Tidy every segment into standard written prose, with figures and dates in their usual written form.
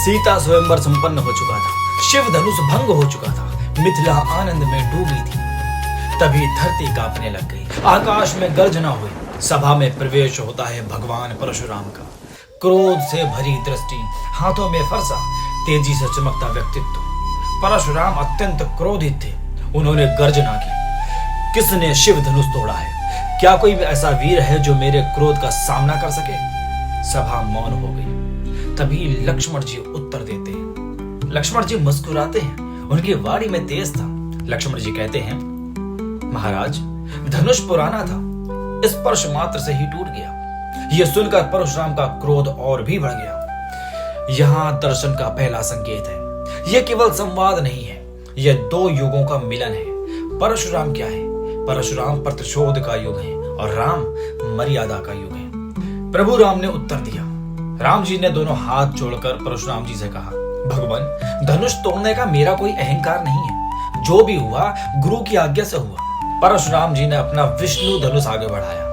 सीता स्वयंवर संपन्न हो चुका था, शिव धनुष भंग हो चुका था, मिथिला आनंद में डूबी थी। तभी धरती कांपने लग गई, आकाश में गर्जना हुई। सभा में प्रवेश होता है भगवान परशुराम का। क्रोध से भरी दृष्टि, हाथों में फरसा, तेजी से चमकता व्यक्तित्व। परशुराम अत्यंत क्रोधित थे। उन्होंने गर्जना की, किसने शिव धनुष तोड़ा है? क्या कोई ऐसा वीर है जो मेरे क्रोध का सामना कर सके? सभा मौन हो गई। तभी लक्ष्मण जी उत्तर देते हैं। लक्ष्मण जी मुस्कुराते हैं, उनकी वाणी में तेज था। लक्ष्मण जी कहते हैं, महाराज, धनुष पुराना था, स्पर्श मात्र से ही टूट गया। यह सुनकर परशुराम का क्रोध और भी बढ़ गया। यहां दर्शन का पहला संकेत है। यह केवल संवाद नहीं है, यह दो युगों का मिलन है। परशुराम क्या है? परशुराम प्रतिशोध का युग है और राम मर्यादा का युग है। प्रभु राम ने उत्तर दिया। राम जी ने दोनों हाथ जोड़कर परशुराम जी से कहा, भगवान, धनुष तोड़ने का मेरा कोई अहंकार नहीं है। जो भी हुआ गुरु की आज्ञा से हुआ। परशुराम जी ने अपना विष्णु धनुष आगे बढ़ाया।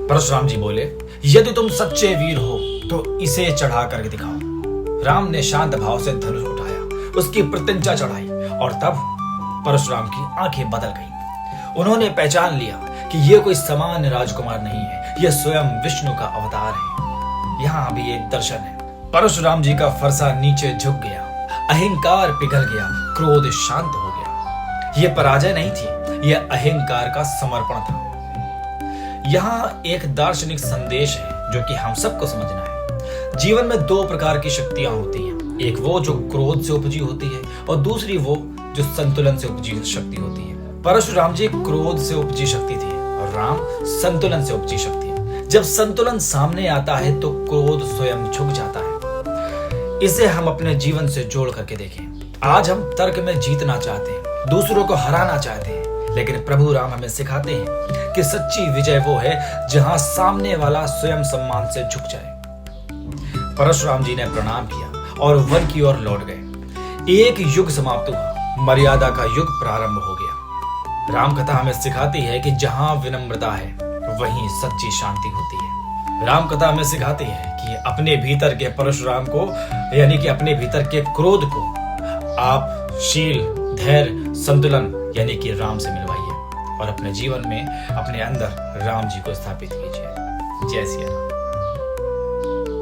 परशुराम जी बोले, यदि तुम सच्चे वीर हो तो इसे चढ़ा करके दिखाओ। राम ने शांत भाव से धनुष उठाया, उसकी प्रत्यंचा चढ़ाई और तब परशुराम की आंखें बदल गईं। उन्होंने पहचान लिया कि यह कोई सामान्य राजकुमार नहीं है, यह स्वयं विष्णु का अवतार है। यहाँ भी एक दर्शन है। परशुराम जी का फरसा नीचे झुक गया, अहंकार पिघल गया, क्रोध शांत हो गया। यह पराजय नहीं थी, यह अहंकार का समर्पण था। यहाँ एक दार्शनिक संदेश है जो कि हम सबको समझना है। जीवन में दो प्रकार की शक्तियां होती हैं, एक वो जो क्रोध से उपजी होती है और दूसरी वो जो संतुलन से उपजी शक्ति होती है। परशुराम जी क्रोध से उपजी शक्ति थी और राम संतुलन से उपजी शक्ति है। जब संतुलन सामने आता है तो क्रोध स्वयं झुक जाता है। इसे हम अपने जीवन से जोड़ करके देखें। आज हम तर्क में जीतना चाहते हैं, दूसरों को हराना चाहते हैं, लेकिन प्रभु राम हमें सिखाते हैं कि सच्ची विजय वो है जहां सामने वाला स्वयं सम्मान से झुक जाए। परशुराम जी ने प्रणाम किया और वन की ओर लौट गए। एक युग समाप्त हुआ, मर्यादा का युग प्रारंभ हो गया। राम कथा हमें सिखाती है कि जहां विनम्रता है वहीं सच्ची शांति होती है। राम कथा हमें सिखाती है कि अपने भीतर के परशुराम को, यानी कि अपने भीतर के क्रोध को आप शील, धैर्य, संतुलन यानी कि राम से मिलवाइए और अपने जीवन में अपने अंदर राम जी को स्थापित कीजिए। जय सिया राम।